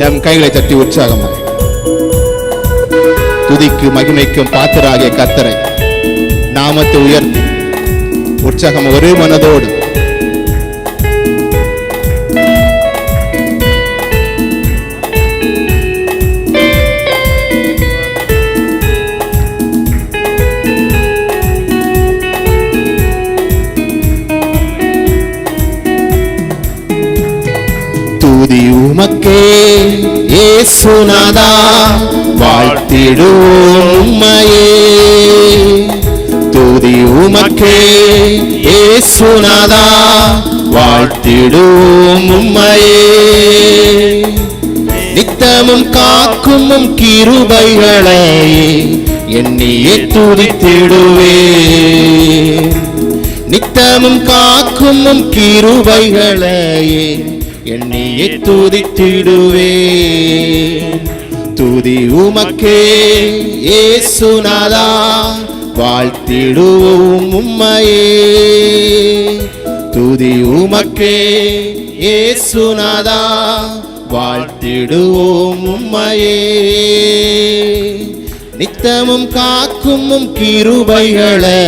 M கைகளை தட்டி உற்சாகமாய் துதிக்கு மகிமைக்கும் பாத்திராகிய கர்த்தரை நாமத்தை உயர்த்தி உற்சாகம் ஒரே மனதோடு துதி உமக்கே இயேசுநாதா வாழ்த்திடுவோம் உம்மையே. துதி உமக்கே இயேசுநாதா வாழ்த்திடுவோம் உம்மையே. நித்தமும் காக்கும் உம் கிருபைகளை எண்ணியே துதித்திடுவேன். நித்தமும் காக்கும் உம் கிருபைகளை எண்ணியே துதித்திடுவேன். துதி உமக்கே இயேசுநாதா வாழ்த்திடுவோம் உம்மையே. துதி உமக்கே இயேசுநாதா வாழ்த்திடுவோம் உம்மையே. நித்தமும் காக்கும் உம் கிருபைகளை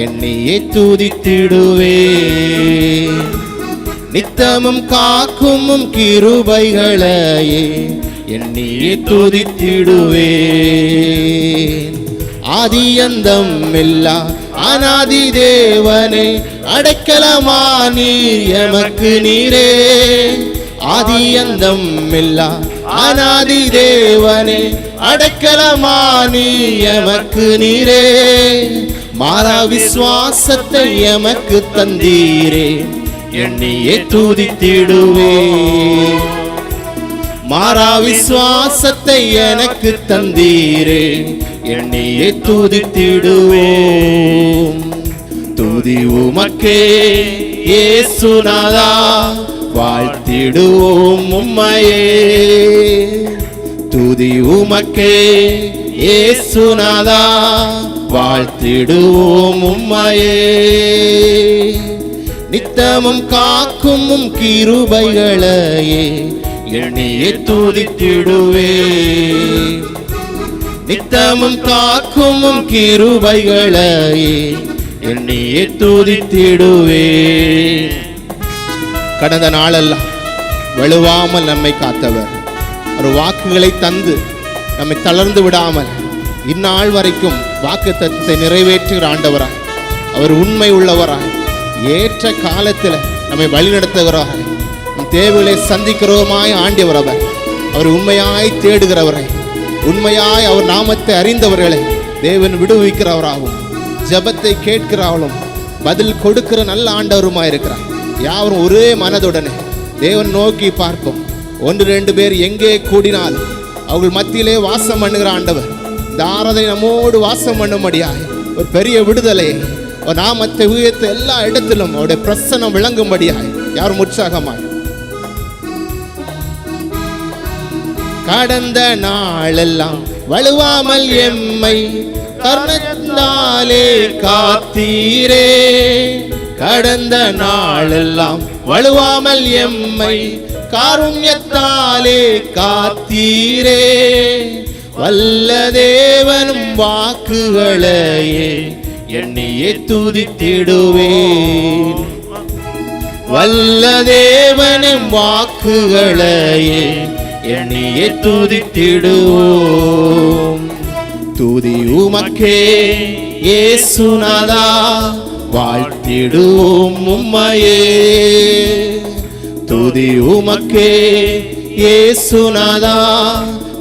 எண்ணியே துதித்திடுவேன். நித்தமும் காக்கும் உம் கிருபைகளை எண்ணியே துதித்திடுவேன். ஆதியந்தம் இல்லா அநாதி தேவனே அடைக்கலமா நீர் எமக்கு நீரே. ஆதியந்தம் இல்லா அநாதி தேவனே அடைக்கலமா நீர் எமக்கு நீரே. மாறா விசுவாசத்தை எமக்கு தந்தீரே எண்ணியே துதித்திடுவேன். மாறா விசுவாசத்தை எனக்கு தந்தீரே எண்ணியே துதித்திடுவோம். துதி உமக்கே இயேசுநாதா வாழ்த்திடுவோம் உம்மையே. துதி உமக்கே இயேசுநாதா வாழ்த்திடுவோம் உம்மையே. நித்தமும் காக்கும் உம் கிருபைகளை எண்ணியே துதித்திடுவேன். நித்தமும் காக்கும் உம் கிருபைகளை எண்ணியே துதித்திடுவேன். கடந்த நாளெல்லாம் வலுவாமல் நம்மை காத்தவர், ஒரு வாக்குகளை தந்து நம்மை தளர்ந்து விடாமல் இந்நாள் வரைக்கும் வாக்கு தத்தத்தை நிறைவேற்றுகிற ஆண்டவராய், அவர் உண்மை உள்ளவராய், ஏற்ற காலத்தில் நம்மை வழிநடத்துகிறார், நம் தேவைகளை சந்திக்கிறவமாய் ஆண்டவர். அவர் உண்மையாய் தேடுகிறவரை, உண்மையாய் அவர் நாமத்தை அறிந்தவர்களை தேவன் விடுவிக்கிறவராகவும் ஜபத்தை கேட்கிறவளும் பதில் கொடுக்கிற நல்ல ஆண்டவருமாய் இருக்கிறார். யாவரும் ஒரே மனதுடனே தேவன் நோக்கி பார்க்கும். 1-2 பேர் எங்கே கூடினாலும் அவர்கள் மத்தியிலே வாசம் பண்ணுகிற ஆண்டவர் இந்த ஆராதனை நம்மோடு வாசம் பண்ணும்படியாய் ஒரு பெரிய விடுதலை, ஒரு நாமத்தை உயர்த்த எல்லா இடத்திலும் அவருடைய பிரசன்னம் விளங்கும்படியாய் யாரும் உற்சாகமாய். கடந்த நாளெல்லாம் வலுவாமல் எம்மை கருணையினாலே காத்தீரே. கடந்த நாளெல்லாம் வலுவாமல் எம்மை காருண்யத்தாலே காத்தீரே. வல்ல தேவனும் வாக்குகளையே எண்ணியே துதித்திடுவேன். வல்ல தேவனும் வாக்குகளையே எண்ணியே துதித்திடுவோம். துதி உமக்கே இயேசுநாதா வாழ்த்திடுவோம் உம்மையே. துதி உமக்கே இயேசுநாதா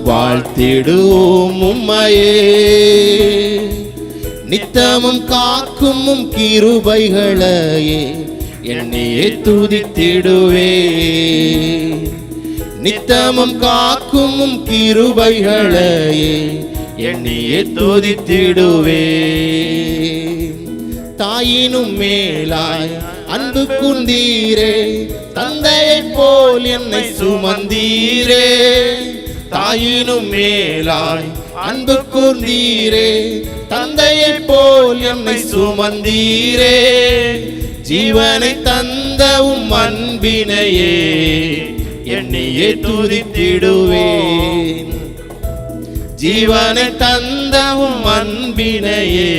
வாழ்த்திடுவோம் உம்மையே. நித்தமும் காக்கும் உம் கிருபைகளை எண்ணியே துதித்திடுவேன். நித்தமும் காக்கும் உம் கிருபைகளை எண்ணியே துதித்திடுவேன். தாயினும் மேலாய் அன்பு கூர்ந்தீரே, தந்தையை போல் என்னை சுமந்தீரே. தாயினும் மேலாய் அன்பு கூர்ந்தீரே, தந்தையை போல் என்னை சுமந்தீரே. ஜீவனை தந்த உம் அன்பினையே எண்ணியே துதித்திடுவேன். ஜீவனை தந்தவும் அன்பினையே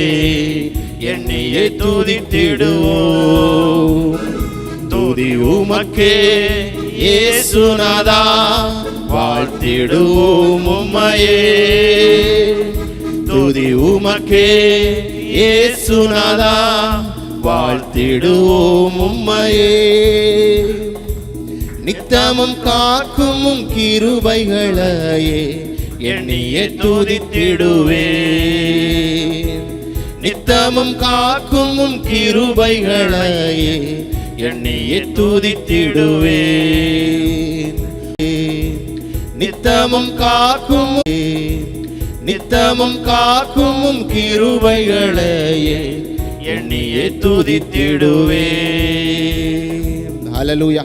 எண்ணியே துதித்திடுவோம். துதி உமக்கே இயேசுநாதா, வாழ்த்திடுவோம் உம்மையே. துதி உமக்கே இயேசுநாதா, வாழ்த்திடுவோம் உம்மையே. நித்தமும் காக்கும் கிருபைகளையே எண்ணியே துதித்திடுவேன். நித்தமும் காக்கும் கிருபைகளையே எண்ணியே துதித்திடுவேன். நித்தமும் காக்கும் கிருபைகளையே எண்ணியே துதித்திடுவேன். ஹல்லேலூயா.